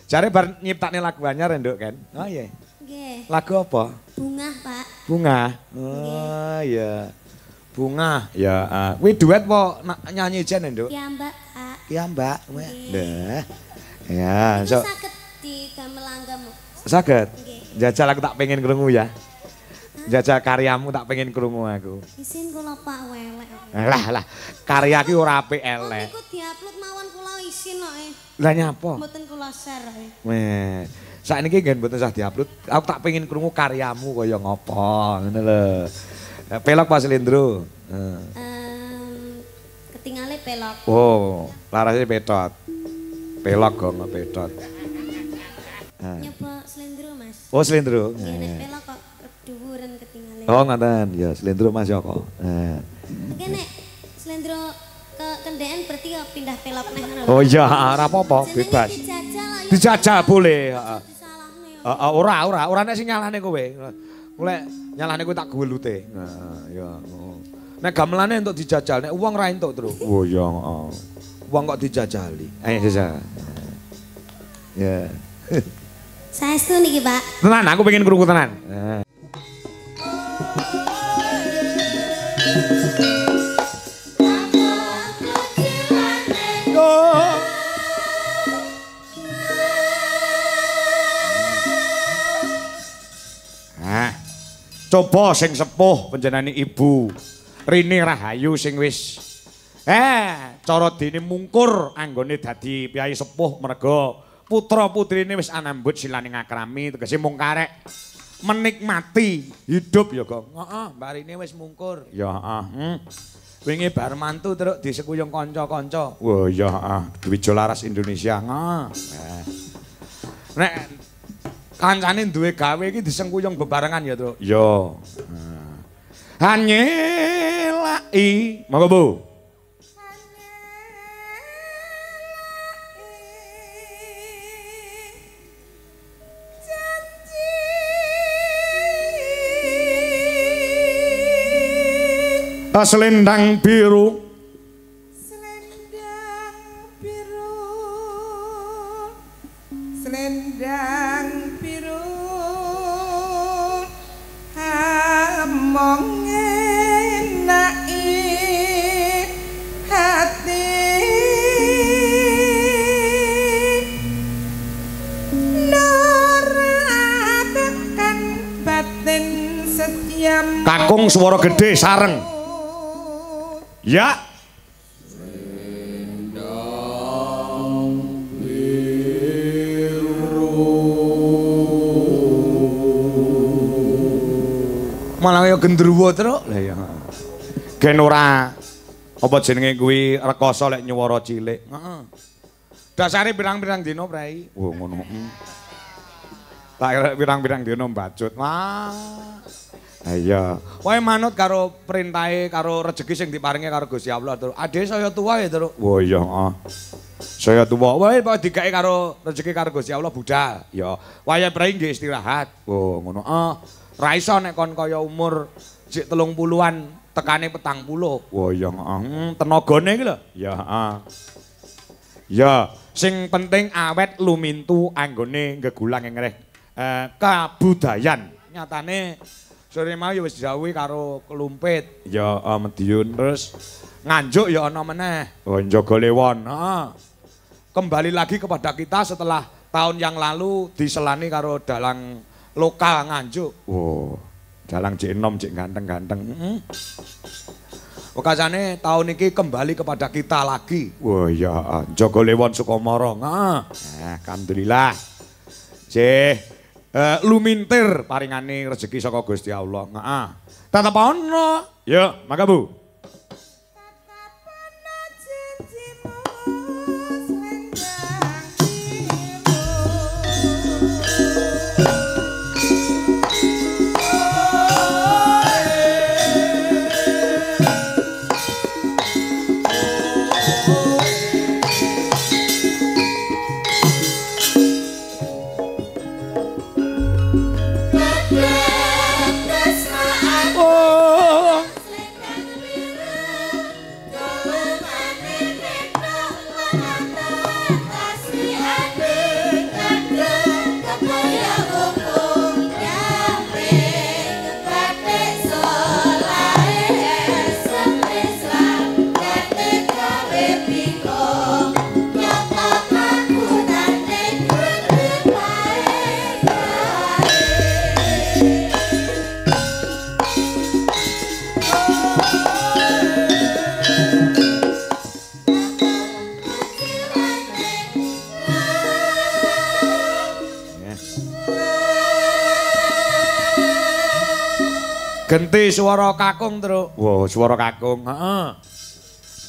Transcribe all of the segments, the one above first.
Jare bar nyiptakne lagu anyar Nduk kan. Oh iya. Nggih. Lagu apa? Bunga, Pak. Bunga. Oh iya. Bunga. Ya, kuwi duet apa nyanyi jen Nduk? Ya, Mbak, Pak. Iya, Mbak. Nah. Ya, Itu so. saged didamel langgamu. Saged. Nggih. Jajal aku tak pengen krungu ya. Jajal karyamu tak pengen krungu aku. Isin kula Pak welek. Lah, karya ki ora apik elek. Niku diupload mawon kula isin kok. Lah nyapa? Mboten kula share. Weh. Sakniki ngen mboten usah diupload. Aku tak pengen krungu karyamu kaya ngopo, ngono lho. Pelok Pak Slendro. Ketingale pelok. Oh, larasnya petot. Pelok kok petot. Nyoba slendro, Mas. Oh, slendro. Nek pelok kok dhuwuren ketingale. Oh, ngoten. Ya, slendro Mas ya kok. Oke, nek slendro ke kendean berarti kok pindah pelok neh ngono. Oh iya, ora apa-apa, bebas. Dijajal boleh, heeh. Ora nek sing nyalahne kowe. Lek nyalahne kowe tak gewelute. Nah, ya. Nek gamelane entuk dijajal, nek wong ra entuk terus. Oh iya, heeh. Wong kok dijajali. Ayo jajal. Ya. Saestu niki, Pak. Tenan, aku pengen krungu tenan. Coba sing sepuh panjenengane Ibu Rini Rahayu sing wis cara dene mungkur anggone dadi piyai sepuh merga putra-putrine wis anambut silane ngakrami tegese mung karek menikmati hidup ya kok. Heeh, Mbak Rini wis mungkur. Ya heeh. Wingi bar mantu terus disekuyung kanca-kanca. Wah ya heeh, Dwijo Laras Indonesia. Nek kancane duwe gawe iki disengkuyung bebarengan ya, Tru. Ya. Hanyelai, monggo Bu. Selendang biru. Selendang biru. Selendang biru. Among enai hati. Noratakan batin setiam. Kakung swara gedhe sareng. Ya. Selendang biru. Malah kaya gendruwo terus. Lah ya. Gen ora apa jenenge kuwi rekoso lek nyuwara cilik. Heeh. Dasare pirang-pirang dina, Prai. Oh, ngono. Tak pirang-pirang dina mbacut. Wah. Iya. Kowe manut karo perintahe karo rejeki sing diparingi karo Gusti Allah, Tru. Ade saya tuwa ya, Tru. Oh iya, heeh. Saya tuwa. Wae pokoke digawe karo rejeki karo Gusti Allah budal. Ya, wayah prei nggih istirahat. Oh, ngono. Ra iso nek kon kaya umur sik 30-an tekane 40. Oh iya, heeh. Tenagane iki lho. Ya, heeh. Ya, sing penting awet lumintu anggone gegulang ngreh kabudayan. Nyatane sore mau ya wis dijawuhi karo kelumpit. Ya Mediun terus nganjuk ya ana meneh. Oh njaga lewon. Heeh. Kembali lagi kepada kita setelah tahun yang lalu diselani karo dalang lokal Nganjuk. Oh, dalang Cik Enom Cik ganteng-ganteng. Heeh. Okasane tahun ini kembali kepada kita lagi. Wah ya, njaga lewon Sukamara. Heeh. Alhamdulillah. Cih lumintir paringane rezeki saka Gusti Allah. Heeh. Tetep ana. Ya, maka Bu. Genti swara kakung terus. Wah, swara kakung. Heeh.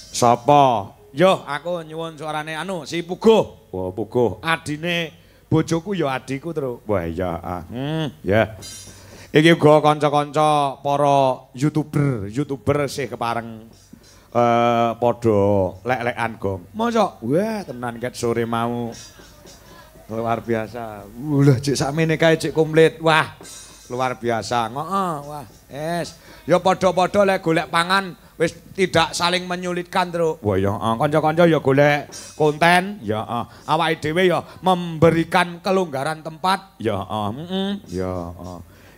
Sapa? Yo, aku nyuwun suarane anu si Puguh. Wah, Puguh. Adine bojoku ya adiku terus. Wah, iya. Ya. Iki uga kanca-kanca para YouTuber sih kepareng padha lek-lekan gong. Mosok? Wah, tenan ket sore mau. Luar biasa. Lah cek sakmene kae cek komplit. Wah. Luar biasa. Heeh, wah. Ya padha-padha lek golek pangan wis tidak saling menyulitkan terus. Wah ya kanca-kanca ya golek konten, ya awake dhewe ya memberikan kelonggaran tempat. Ya ya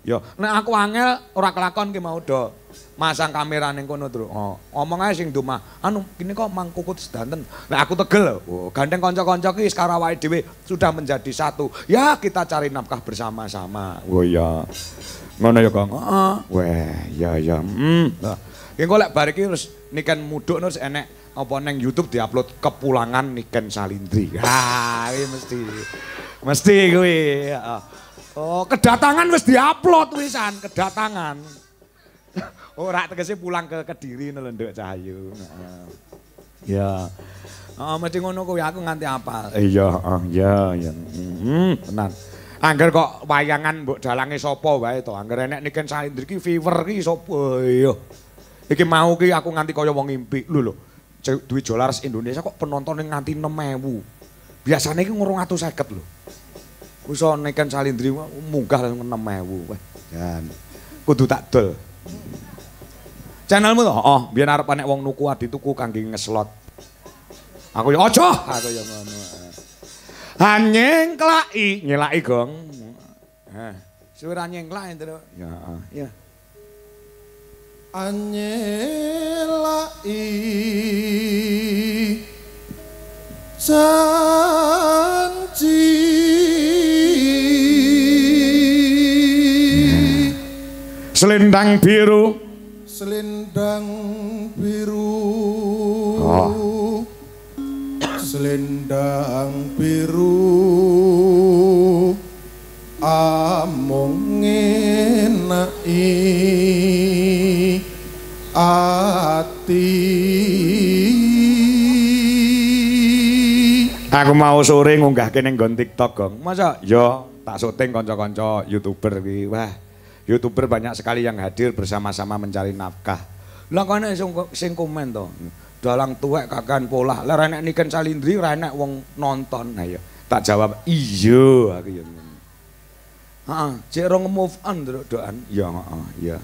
ya nek aku angel ora kelakon ki mau do masang kamera ning kono terus. Ngomong ae sing domah. Anu kene kok Mang Kukut sedanten. Nek aku tegel, gandeng kanca-kanca ki karo awake dhewe sudah menjadi satu. Ya kita cari nafkah bersama-sama. Oh ya. Ngono ya, Kang. Heeh. Wah, ya ya. Nah, engko lek bar iki terus Niken mudhuk terus enek apa neng YouTube diupload kepulangan Niken Salindri. Ha, iki mesti. Mesti kuwi, heeh. Oh, kedatangan wis diupload wisan, kedatangan. Ora tegese pulang ke Kediri lho Nduk Cahayu. Heeh. Ya. Mesti ngono kuwi aku nganti apal. Iya, ya ya. Tenan. Angger kok wayangan mbok dalange sapa wae to. Angger enek Niken Salindri ki viewer ki sapa ya. Iki mau ki aku nganti kaya wong ngimpi. Lho duwe Jolares Indonesia kok penontonnya nganti 6.000. Biasane ki 250 lho. Wis Niken Salindri munggah 6.000. Wah, jan. Kudu tak dol. Channelmu to? Oh, biyen arep nek wong nuku adituku kangge ngeslot. Aku ya aja, aku ya ngono. Nyengklaki, nyelaki gong. Suara nyengklaki terus. Ya, ya. Anyelaki janji Selendang biru. Selendang biru. Oh. Selendang biru amung ngenaki ati. Aku mau sore ngunggahke ning nggon TikTok, Gong. Masa ya tak syuting kanca-kanca YouTuber iki. Wah, YouTuber banyak sekali yang hadir bersama-sama mencari nafkah. Lah kok sing komen to. Dalang tuwek kakan polah. Lah enek Niken Salindri ora enek wong nonton. Nah ya, tak jawab iya aku ya. Heeh, cek ora move on doan. Ya heeh, ya.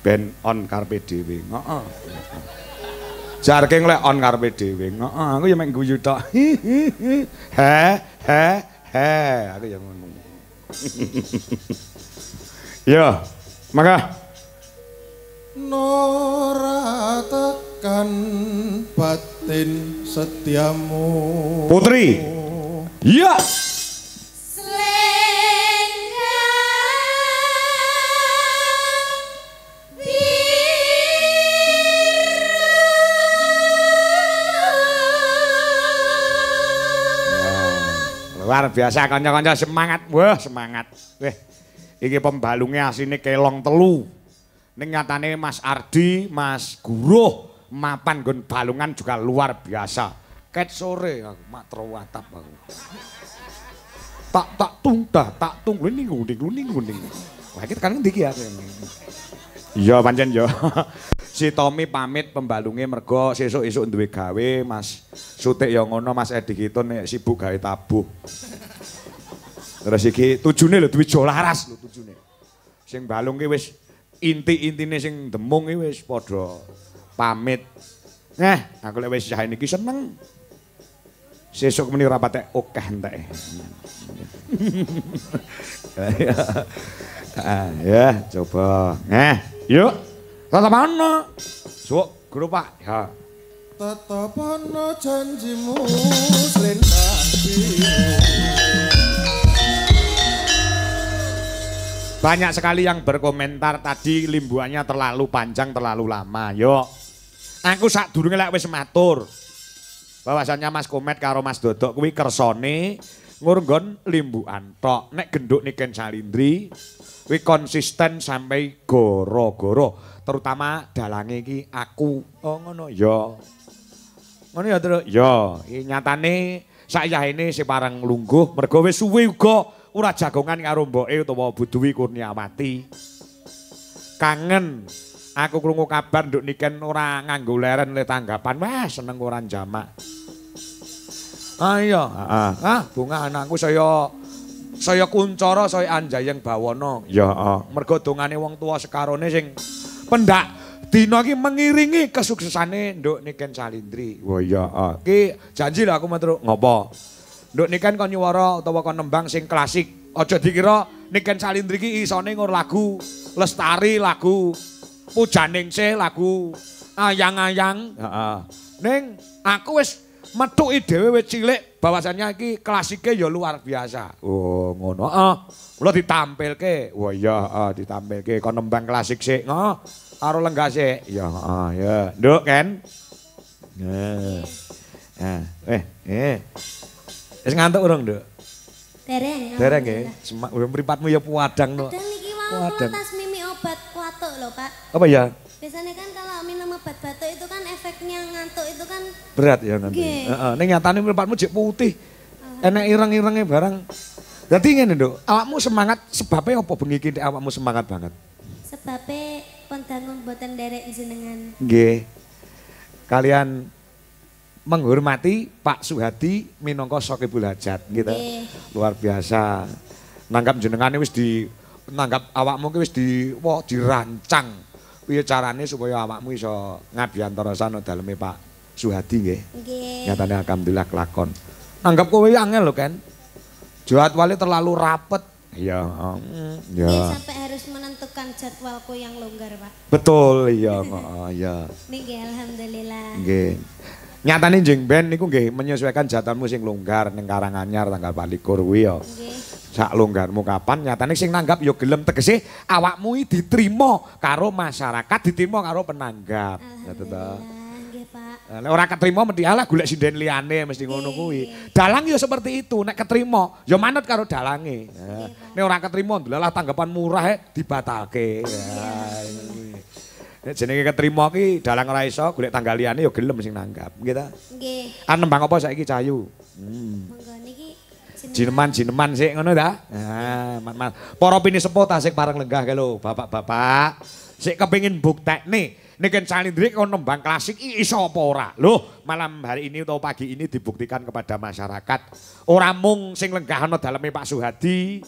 Ben on karpe dhewe. Heeh. Jarke lek on karpe dhewe. Heeh, aku ya mek guyu tok. He, aku ya ngono. Ya, maka Nora tekan batin setiamu Putri. Iya. Luar biasa kanca-kanca semangat. Wah, semangat. Weh. Iki pembalunge asine kelong telu. Ning nyatane Mas Ardi, Mas Guruh mapan nggon balungan juga luar biasa. Ket sore aku matro watap aku. Tak tung luning. Wah iki tekan ngendi iki ya? Iya pancen ya. Si Tommy pamit pembalunge mergo sesuk-esuk duwe gawe, Mas Sutik ya ngono, Mas Edi Kitun nek sibuk gawe tabuh. Terus iki tujune lho duwe Jolaras lho tujune. Sing balungke wis inti-intine sing demung iki wis padha pamit. Aku lek wis sae niki seneng. Sesuk meni ora patek akeh enteke. Ya, coba. Yuk. Tatapan. Suwuk guru Pak. Ya. Tatapan janjimu selendang biru. Banyak sekali yang berkomentar tadi limbuannya terlalu panjang, terlalu lama. Yuk. Aku sadurunge lek wis matur. Bahwasannya Mas Komet karo Mas Dodok kuwi kersane ngurunggon limbukan tok. Nek genduk Niken Salindri kuwi konsisten sampai goro-goro, terutama dalange iki aku. Oh ngono ya. Ngono ya, Tru. Ya, iki nyatane sakyahene si parang lungguh mergo wis suwe uga ora jagongan karo mboke utawa Bu Dewi Kurniawati. Kangen aku krungu kabar nduk Niken ora nganggo leren le tanggapan. Wah, seneng ora jamak. Ah iya, bunga anakku saya kuncara saya anjayeng bawana. Ya, mergo dongane wong tuwa sekarone sing pendak dina iki mengiringi kesuksesane nduk Niken Salindri. Wah iya, iki janji lah aku matur. Ngopo? Nduk Niken kon nyuwara utawa kon nembang sing klasik. Aja dikira Niken Salindri iki isone ngur lagu Lestari, lagu Pujaningsih, lagu Ayang-ayang. Heeh. Ning aku wis methuki dhewe wis cilik bahwasannya iki klasike ya luar biasa. Oh, ngono. Heeh. Mula ditampilke. Wah iya, ditampilke kon nembang klasik sik. Heeh. Karo lenggah sik. Ya, heeh, ya. Nduk, Ken. Wis ngantuk urung, Nduk? Dereng. Dereng nggih. Mripatmu ya puadang no. Padahal niki wau tas mimi obat watuk lho, Pak. Apa ya? Biasanya kan kalau minum obat batuk itu kan efeknya ngantuk itu kan Berat ya nanti. Heeh, ning nyatane mripatmu jek putih. Enek ireng-irenge barang. Dadi ngene, Nduk. Awakmu semangat sebabnya apa bengi iki awakmu semangat banget? sebabnya pun dangun boten derek jenengan. Nggih. Kalian menghormati Pak Suhadi minangka Sokibul Hajat gitu. Luar biasa. Nanggap jenengane wis nanggap awakmu ki wis dirancang piye carane supaya awakmu iso ngabiyantarasana daleme Pak Suhadi nggih. Nggih. Nyatane alhamdulillah kelakon. Nanggap kowe angel lho kan. Jadwalnya terlalu rapet. Iya, ya. Sampai harus menentukan jadwalku yang longgar, Pak. Betul, iya, iya. Nggih, alhamdulillah. Nggih. Nyatane jeng ben niku nggih menyesuaikan jadwalmu sing longgar ning Karanganyar tanggal 24 kuwi ya. Nggih. Sak longgarmu kapan nyatane sing nanggap ya gelem tegese awakmu iki diterima karo masyarakat, diterima karo penanggap. Alhamdulillah, nggih, Pak. Nek ora ketrima mesti alah golek sinden liyane mesti ngono kuwi. Dalang ya seperti itu, nek ketrima ya manut karo dalange. Nek ora ketrima ndelalah tanggapan murah dibatalke. Nek jenenge ketrima ki dalang ora iso golek tanggal liyane ya gelem sing nanggap, nggih ta? Nggih. Nembang apa saiki Cayu? Monggo niki Jineman sik ngono ta? Mas. Para pinisepuh tasik pareng lenggah ke lho, bapak-bapak. Sik kepengin buktekne Niken Salindri kon nembang klasik iso apa ora? Loh, malam hari ini atau pagi ini dibuktikan kepada masyarakat. Ora mung sing lenggah ana daleme Pak Suhadi,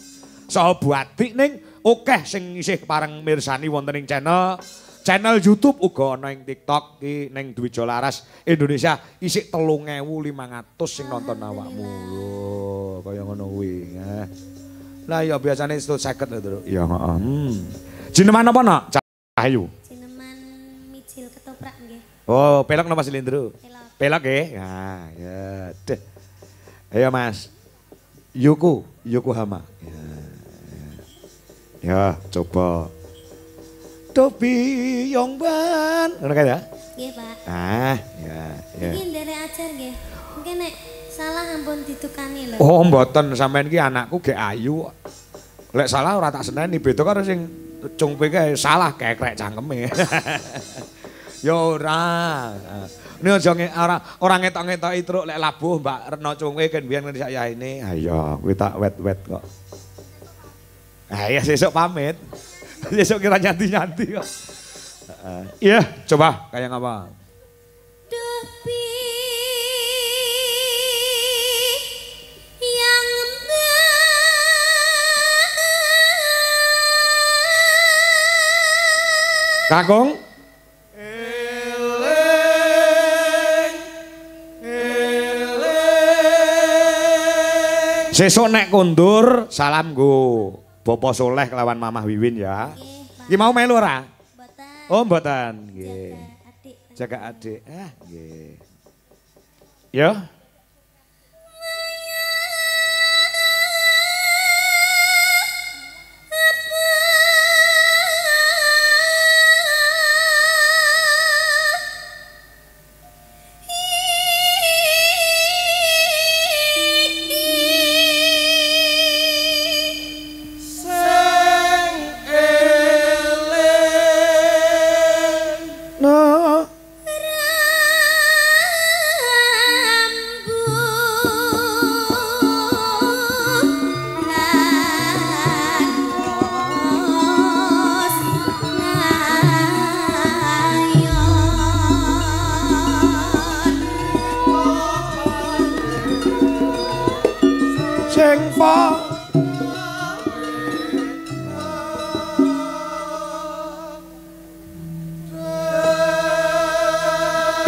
saha Bu Adik ning akeh sing isih pareng mirsani wonten ing channel YouTube uga ana ing TikTok ki ning Dwija Laras Indonesia isih 3.500 sing nonton awakmu. Lho, kaya ngono kuwi. Lah ya biasane 50 lho, ya heeh. Jineman apa nak? Cahayu. Jineman mijil ketoprak nggih. Oh, pelak napa silindro? Pelak. Pelak nggih. Nah, ya deh. Ayo Mas. Yokohama. Ya, coba. Topi Yongban. Ngono kae ya? Nggih, Pak. Ya. Iki nderek ajar nggih. Mungkin nek salah ampun ditukani lho. Oh, mboten sampean iki anakku ge ayu. Lek salah ora tak seneni beda karo sing cungpe kae salah kekrek cangkeme. Ya ora. Ini aja ora ngetok-ngetoki truk lek labuh Mbak Retno cungpe kan biyen ngene sak yaine. Ayo, kuwi tak wet-wet kok. Ya sesuk pamit. Besok kira nyanti-nyanti kok. Iya, coba kayak apa? Topi yang Kakung? Sesuk nek kundur salam go. Bapak Soleh kelawan Mamah Wiwin ya. Iki mau melu ora? Mboten. Oh mboten. Nggih. Jaga adik. Nggih. Ya.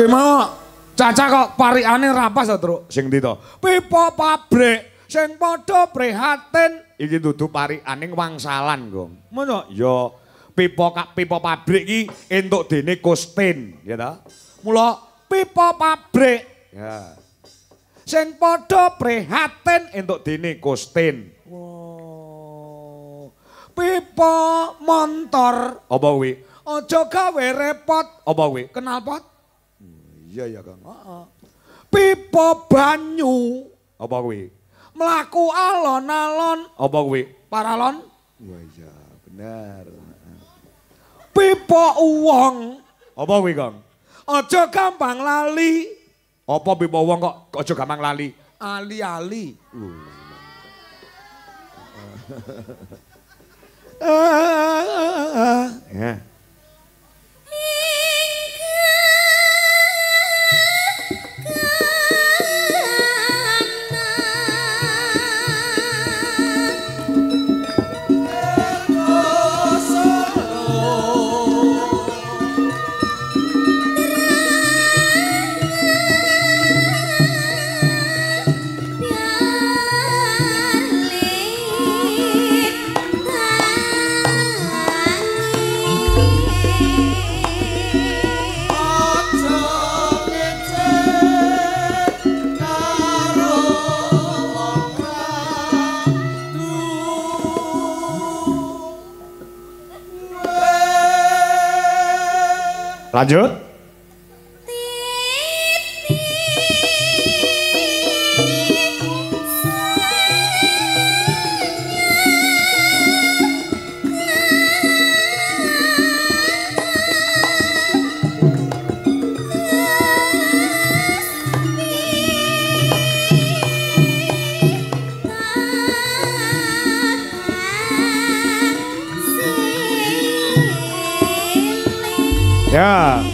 mau Caca kok parikane rapas to, Truk? Sing ndi to? Pipa pabrik sing padha prihatin. Iki dudu parikane wangsalan, Gong. Ngono ya pipa pabrik iki entuk dene Kustin, ya ta? Mula pipa pabrik. Ya. Sing padha prihatin entuk dene Kustin. Wow. Pipa montor apa kuwi? Aja gawe repot apa kuwi? Kenal pot? Iya ya Kang. Pipa banyu apa kuwi? Mlaku alon-alon apa kuwi? Paralon? Wah iya bener. Pipa uwong apa kuwi Kang? Aja gampang lali. Apa pipa uwong kok aja gampang lali? Ali-ali. Ya. Lanjut. Ya.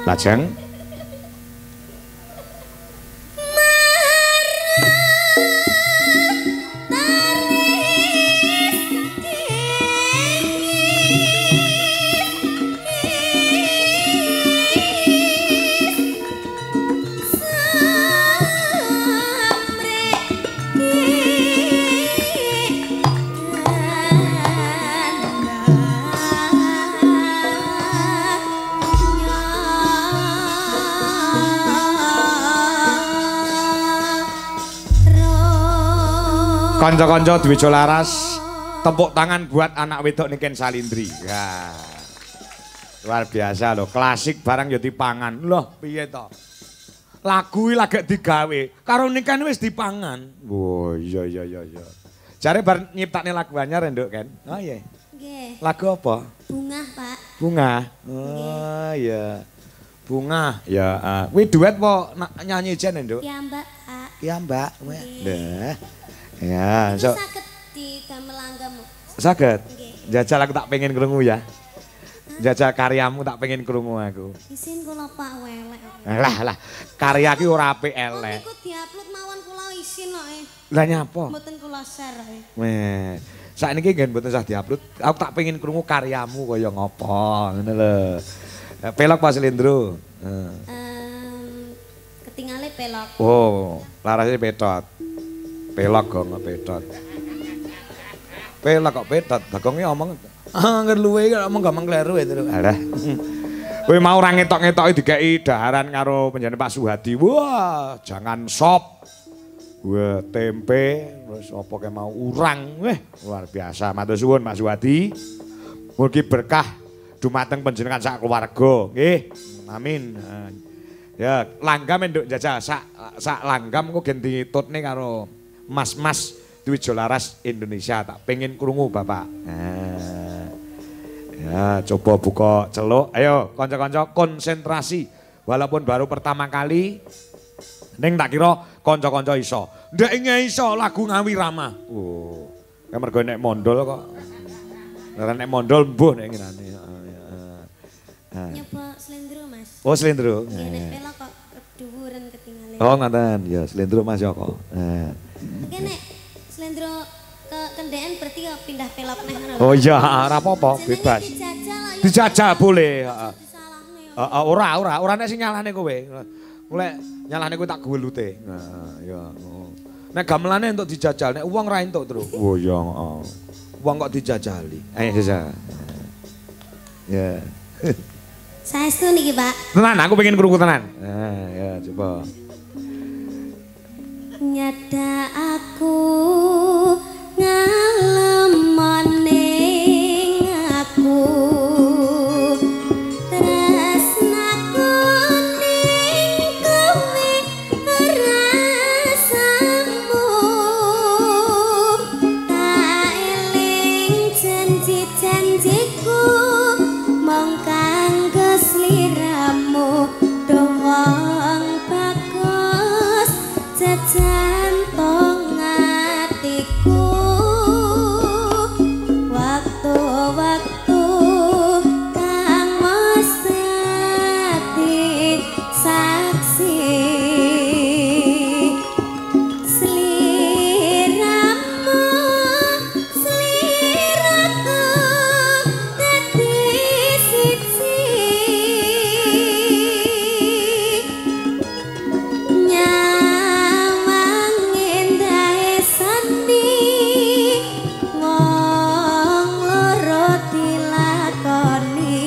Lajeng. Konco-konco Dwijo Laras, tepuk tangan buat anak wedok Niken Salindri. Ya. Luar biasa loh, klasik barang ya dipangan. Loh, piye to? Lagu iki lagi digawe, karo Niken wis dipangan. Oh iya. Jare bar nyiptakne lagu anyar Nduk Ken. Oh iya. Nggih. Lagu apa? Bunga, Pak. Bunga. Oh iya. Bunga. Ya, kuwi duet apa nyanyi jen Nduk? Ya, Mbak, Pak. Iya, Mbak. Nah. Ya, so saged didamel langgamu. Saged. Nggih. Jajal aku tak pengen krungu ya. Jajal karyamu tak pengen krungu aku. Isin kula Pak welek. Lah, karya ki ora apik elek. Niku diupload mawon kula isin kok. Lah nyapa? Mboten kula share. Weh, sakniki ngen mboten usah diupload. Aku tak pengen krungu karyamu kaya ngopo, ngono lho. Pelok Pak Slendro. Ketingale pelok. Oh, larasnya petot. Pelok kok petot. Pelok kok petot, bagongnya omong angger luwe omong gampang kleru itu. Alah. Kowe mau ora ngetok-ngetoki dikeki daharan karo penjane Pak Suhadi. Wah, jangan sop. Wah, tempe, terus apa ke mau urang. Weh, luar biasa. Matur suwun Pak Suhadi. Mugi berkah dumateng panjenengan sak keluarga. Nggih. Amin. Ya, langgam nduk jajal sak langgam kok gen ditutne karo Mas-mas Dwijo Laras Indonesia, tak pengen krungu Bapak. Nah. Ya, coba buka celuk. Ayo kanca-kanca konsentrasi. Walaupun baru pertama kali ning tak kira kanca-kanca iso. Ndak iso lagu Ngawi Rama. Oh. Kayak mergo nek mondol kok. Nek mondol mbuh nek ngene. Nyoba slendro, Mas. Oh, slendro. Nggih, nek pelok kok dhuwuren ketinggalan. Oh, ngoten. Ya, slendro Mas Joko. Oke, nek slendro ke kendean berarti ya pindah pelok neh ngono lho. Oh iya, ora apa-apa, bebas. Dijajal lah ya. Dijajal boleh, heeh. Disalahne. Ora nek sing nyalahne kowe. Golek nyalahne kowe tak gelute. Nah, ya. Nek gamelane entuk dijajal, nek wong ra entuk terus. Oh iya, heeh. Wong kok dijajali. Ayo Desa. Ya. Saestu niki, Pak. Tenan, aku pengen krungu tenan. Nah, ya coba. Nyada aku ngalemoning aku tresnaku ning kowe rasamu tak eling janji-janjiku mong kanggo sliramu dowong bagus jantong atiku waktu-waktu kang mesti saksi sliramu sliraku dadi siji nyawang endahe sandi wong loro dilakoni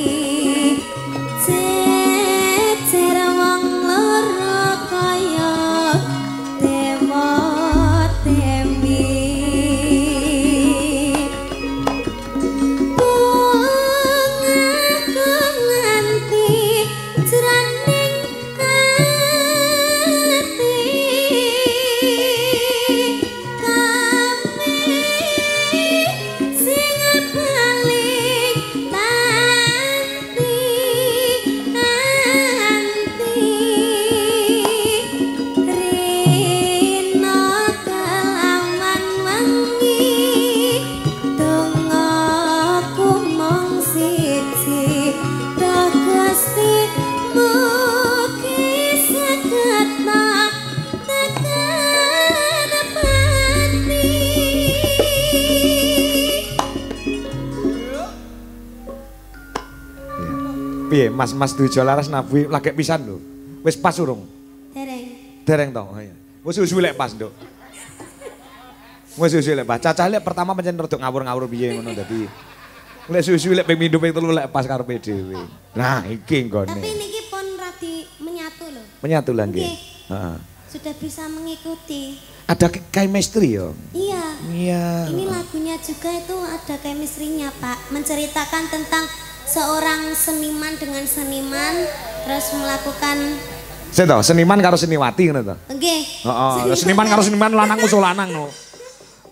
jejer wong loro kaya dewa dewi bungaku nganti jroning ati kami sing balik tanti rino kelawan wengi dongaku mong siji dah Gusti mugi saged tekan pati. Piye, Mas Dujo Laras nabuh lagek pisan lho. Wis pas urung? Dereng. Dereng to. Oh iya. Wis susu lek pas, Nduk. Wis susu lek pas. Cacah lek pertama pancen rada ngawur-ngawur piye ngono dadi. Lek susu lek ping pindho ping telu lek pas karepe dhewe. Nah, iki nggone. Tapi niki pun radi menyatu loh. Menyatu lah nggih. Nggih. Heeh. Sudah bisa mengikuti. Ada chemistry ya? Iya. Iya. Ini lagunya juga itu ada chemistry-nya, Pak. Menceritakan tentang seorang seniman dengan seniman terus melakukan Sik to, seniman karo seniwati ngono to. nggih. Heeh, seniman karo seniman lanang musuh lanang no.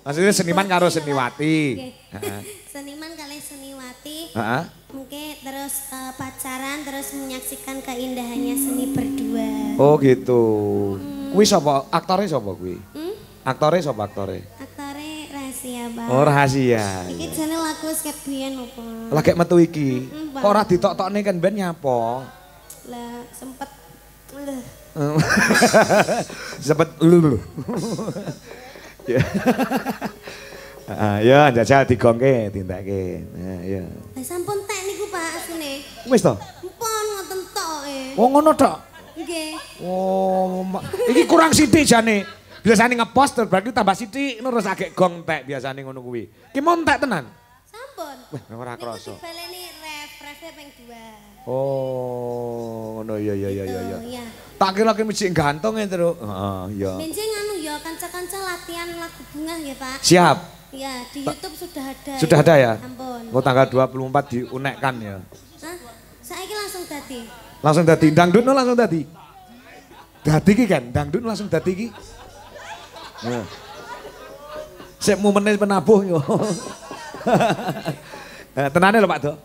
Maksudnya seniman karo seniwati. Nggih. Heeh. Seniman kali seniwati. Heeh. Mungkin terus pacaran terus menyaksikan keindahannya seni berdua. Oh gitu. Kuwi sapa? Aktore sapa kuwi? Aktore sapa aktore? Aktore rahasia, Pak. Oh rahasia. Iki jane lagu sket biyen opo? Lagi metu iki. Bang. Kok ora ditok-tokne kan ben nyapa? Lah sempet Sempet lulu. Ya. Ya jajal digongke, tindake. Nah, ya. Lah sampun tek niku Pak asline. Wis to? Mpun ngoten tok Oh ngono tok. Nggih. Oh, iki kurang sithik jane. Biasane ngepost terus berarti tambah sithik terus agek gong tek biasane ngono kuwi. Ki mon tek tenan. Sampun. Wah, ora krasa. Niku dibaleni ref ping 2. Oh, ngono iya. Iya. Tak kira ki mesti gantung ya terus. Heeh, iya. Benjing anu ya kanca-kanca latihan lagu bunga nggih, Pak. Siap. Iya, di YouTube sudah ada. Sudah ada ya? Ampun. Oh tanggal 24 diunekkan ya. Hah? Saiki langsung dadi. Langsung dadi dangdut langsung dadi. Dadi ki kan, dangdut langsung dadi ki. Nah. Sik momennya penabuh yo. Tenane lho Pak Do.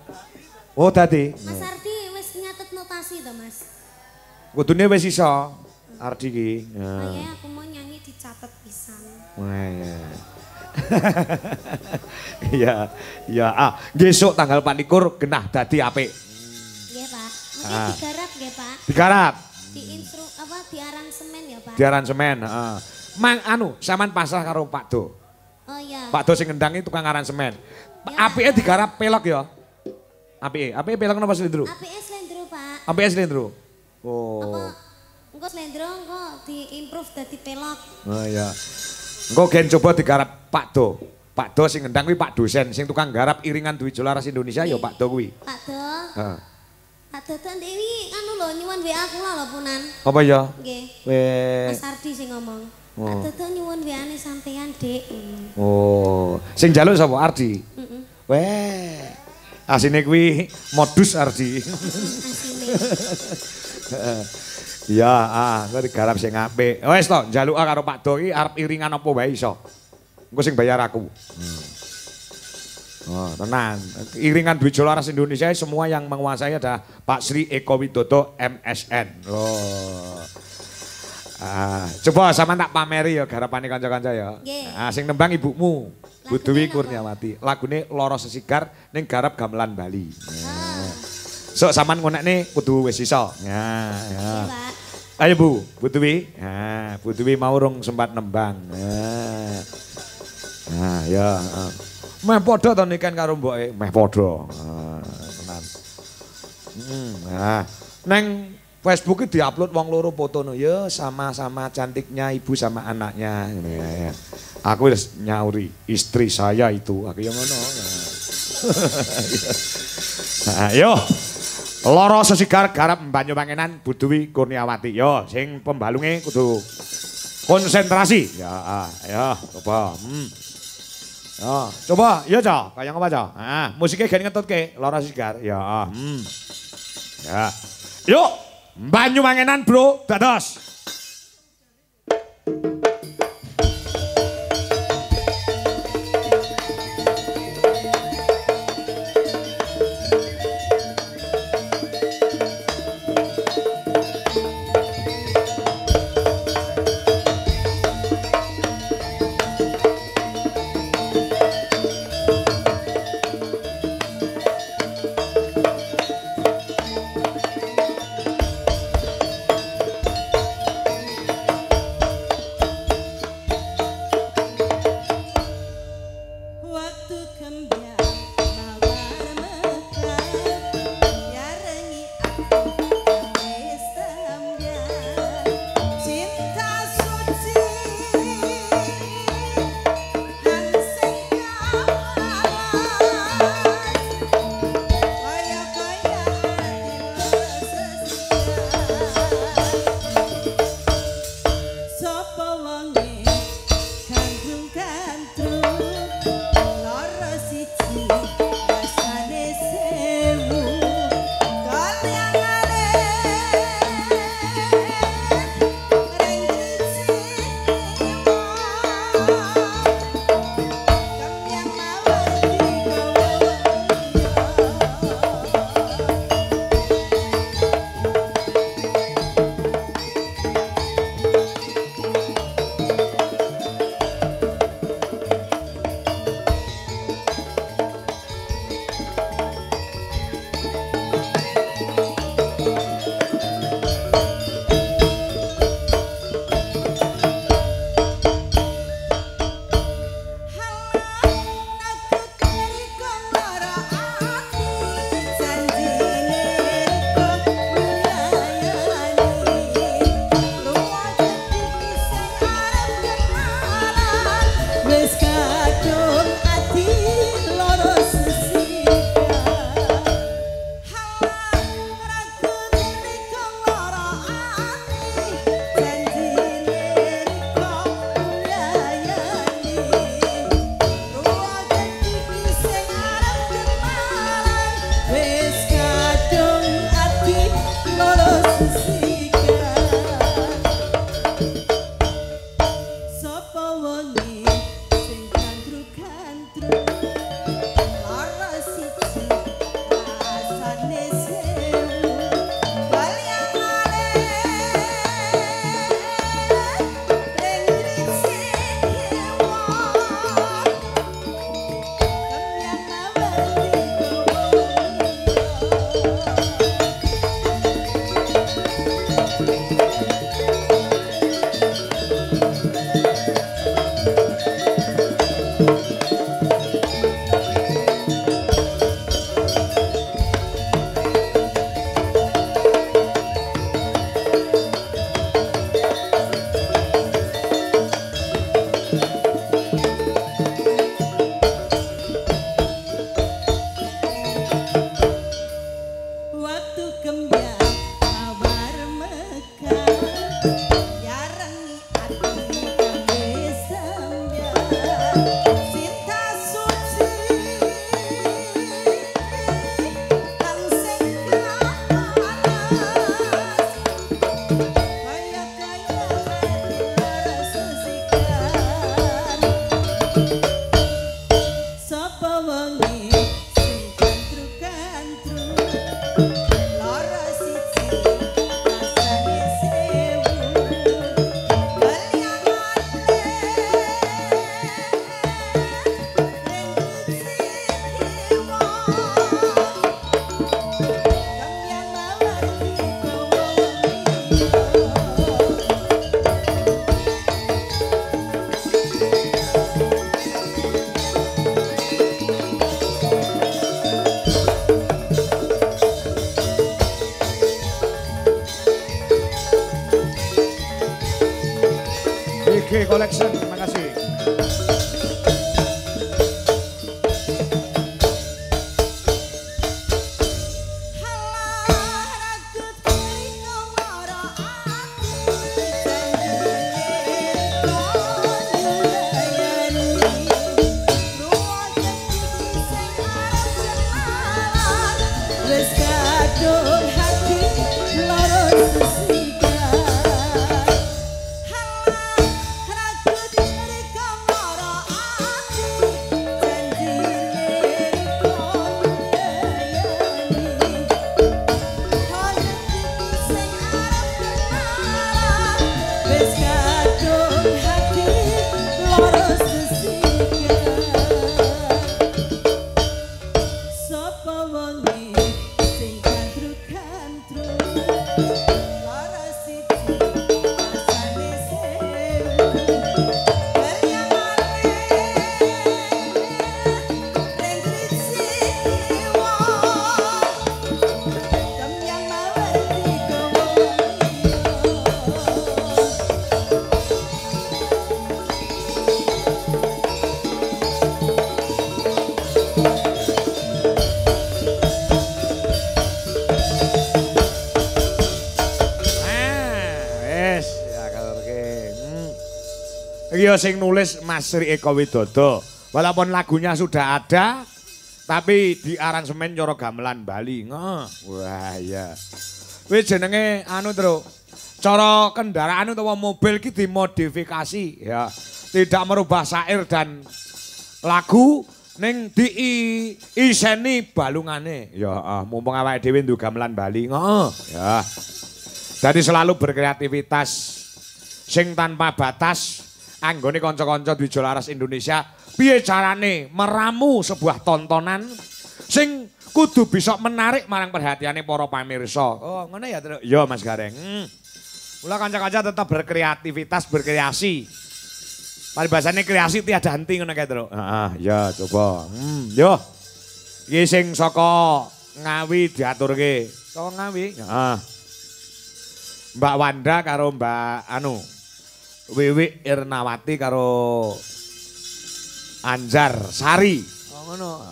Oh dadi. Mas Ardi wis nyatet notasi to, Mas? Kudune wis iso. Ardi ki. Kayaknya aku mau nyanyi dicatat pisan. Wah ya. Iya, iya. Besok tanggal 24 genah dadi apik. Nggih, Pak. digarap nggih, Pak. Digarap. Di aransemen ya, Pak. Di aransemen, heeh. Mang anu, sampean pasrah karo Pak Do. Oh iya. Pak Do sing ngendang itu tukang aransemen. Ya, Apike digarap pelok ya. Apike pelok napa slendro? Apike slendro, Pak. Apike slendro. Oh. Apa engko slendro engko diimprove dadi pelok. Oh iya. Engko gen coba digarap Pak Do. Pak Do sing ngendang kuwi Pak dosen sing tukang garap iringan Dwi Jolaras Indonesia ya Pak Do kuwi. Pak Do. Heeh. Pak Do Dewi anu lho nyuwun WA kula lho punan. Apa ya? Nggih. Wes. Mas Ardi sing ngomong. Pak Do nyuwun WA-ne sampean, Dik. Oh, sing njaluk sapa Ardi? Heeh. Weh. Asine kuwi modus Ardi. Asine. Iya, engko digarap sing apik. Wes to, njaluk karo Pak Do iki arep iringan apa wae iso. Engko sing bayar aku. Oh, tenang. Iringan Dwi Jolaras Indonesia semua yang menguasai ada Pak Sri Eko Widodo MSN. Oh. Coba sama tak pameri ya garapane kanca-kanca ya. Sing nembang ibumu, Bu Dewi Kurniawati. Lagune Loro Sesigar ning garap gamelan Bali. Sok sampean ngonekne kudu wis iso. Ya. Ayo Bu Dewi. Bu Dewi mau rong sempat nembang. Ya. Meh padha to niken karo mboke, meh padha. Tenan. Neng Facebook diupload wong loro fotono ya sama-sama cantiknya ibu sama anaknya. Aku wis nyauri istri saya itu. Aku yang ngono. Yo. Loro Sesigar garap Banyuwangenan Bu Dewi Kurniawati. Yo sing pembalunge kudu konsentrasi. Ya, coba. Coba, iya Cok, kayak apa Cok? Musiknya gini ngetutke, Loro Sesigar. Ya. Yuk, Banyuwangenan bro, dados. Iya sing nulis Mas Sri Eko Widodo. Walaupun lagunya sudah ada, tapi di aransemen Coro Gamelan Bali. Wah iya. Wis jenenge anu Tru. Cara kendaraan utawa mobil iki dimodifikasi ya. Tidak merubah syair dan lagu ning diiseni balungane. Ya mumpung awake dhewe nduwe gamelan Bali. Ya. Jadi selalu berkreativitas sing tanpa batas anggone kanca-kanca Dwija Laras Indonesia piye carane meramu sebuah tontonan sing kudu bisa menarik marang perhatiane para pamirsa. Oh, ngono ya, Tru. Ya, Mas Gareng. Mula kanca-kanca tetap berkreativitas, berkreasi. Paribasane kreasi tiada henti ngono kae, Tru. Heeh, ya coba. Yo. Iki sing saka Ngawi diaturke. Saka Ngawi. Heeh. Mbak Wanda karo Mbak anu Wiwi Irnawati karo Anjar Sari. Oh ngono.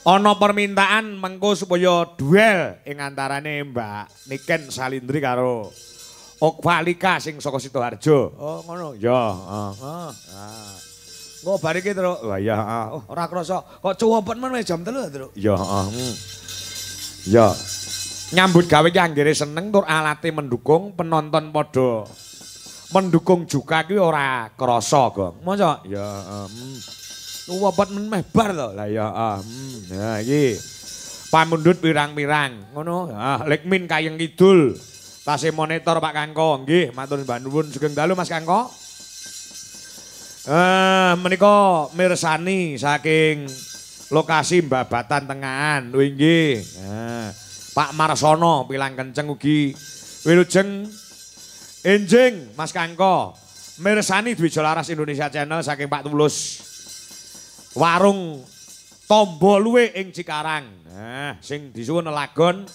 Ana permintaan mengko supaya duel ing antarane Mbak Niken Salindri karo Okvalika sing saka Sidoarjo. Oh ngono. Ya, Engko bar iki, Tru. Wah ya, ora krasa kok cuwepet men wis jam 3, Tru. Ya, Ya. Nyambut gawe ki anggere seneng tur alate mendukung, penonton padha mendukung juga ki ora krasa, Gong. Masa? Ya, Wapet men meh bar to. Lah ya, Nah iki pamundhut pirang-pirang. Ngono. Lekmin Kayeng Kidul. Tasih monitor Pak Kangko. Nggih, matur nuwun sugeng dalu Mas Kangko. Menika mirsani saking lokasi Babatan Tengahan. Lho nggih. Pak Marsono pilang kenceng ugi wilujeng enjing Mas Kangko. Mirsani Dwija Laras Indonesia Channel saking Pak Tulus. Warung Tombo Luwe ing Cikarang. Sing disuwun lagon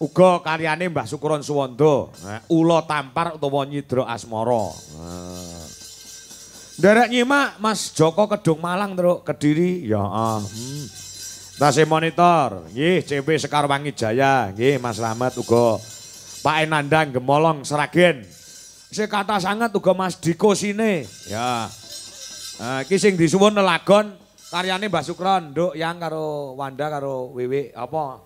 uga karyane Mbah Sukuron Suwondo. Ula Tampar utawa Nyidra Asmara. Nderek nyimak Mas Joko Kedung Malang Tru Kediri. Ya, Tasih monitor. Nggih, CP Sekar Wangi Jaya. Nggih, Mas Slamet uga Pak Enandang Gemolong Seragen. Sing kata sangat uga Mas Diko Sine. Ya. Iki sing disuwun lelagon karyane Mbah Sukron, Nduk yang karo Wanda karo Wiwi apa?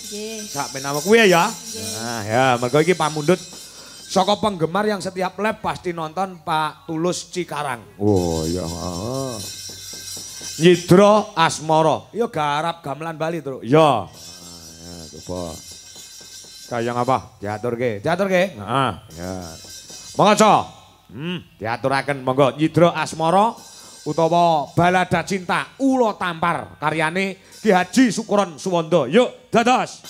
Nggih. Sak menawa kuwi ya. Nah, ya mergo iki pamundhut saka penggemar yang setiap live pasti nonton Pak Tulus Cikarang. Oh ya. Nyidra Asmara. Ya garap gamelan Bali, Tru. Ya. Ya coba. Kayang apa? Diaturke. Diaturke? Heeh. Ya. Monggo, Co. Diaturaken monggo Nyidra Asmara utawa Balada Cinta Ula Tampar karyane Ki Haji Sukuron Suwondo. Yuk, dados.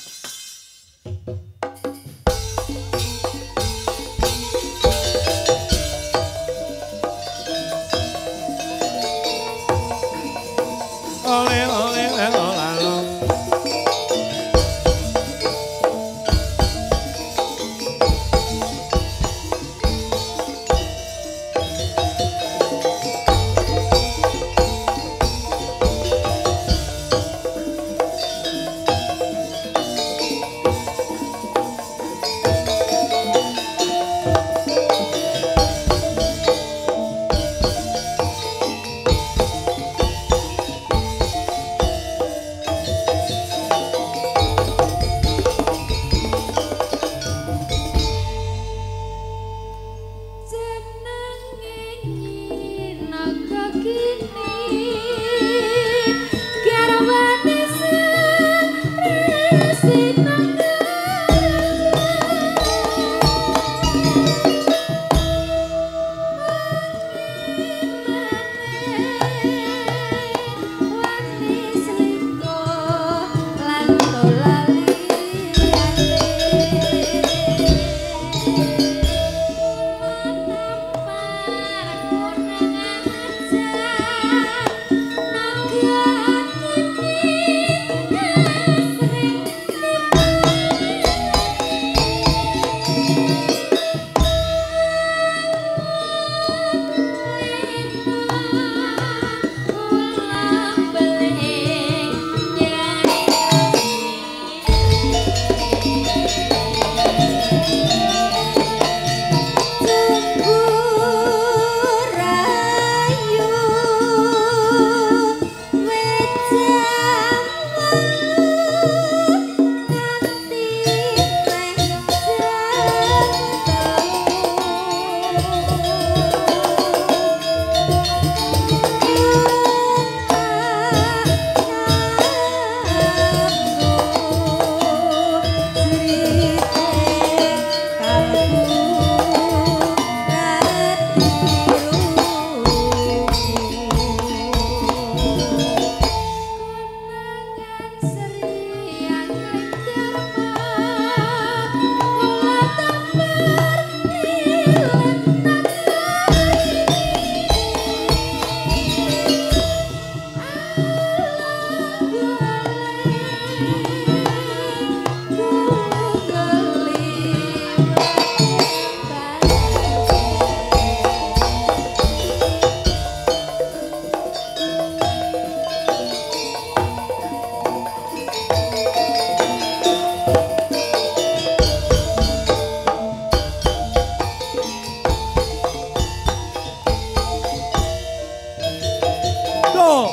Tuh.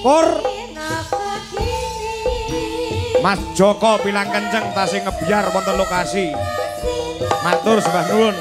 Pur. Mas Joko bilang kenceng tasih ngebiar wonten lokasi. Matur sembah nuwun.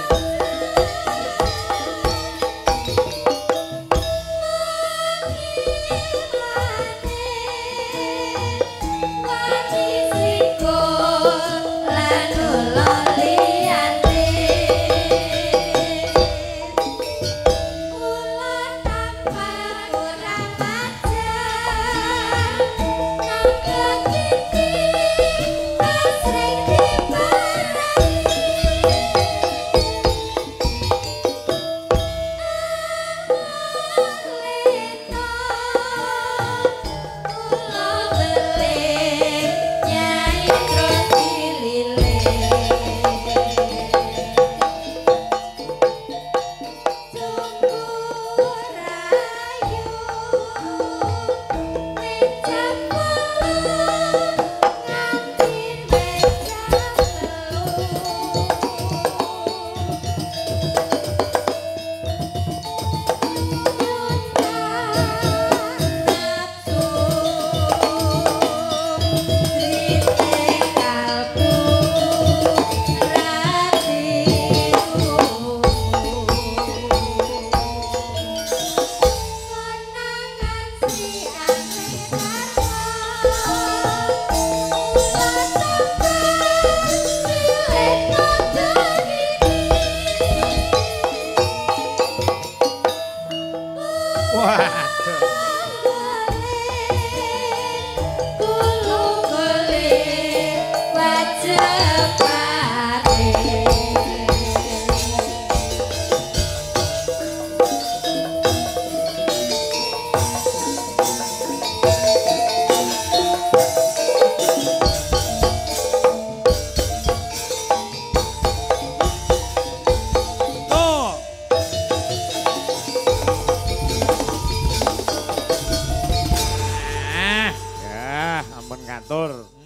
Ngatur.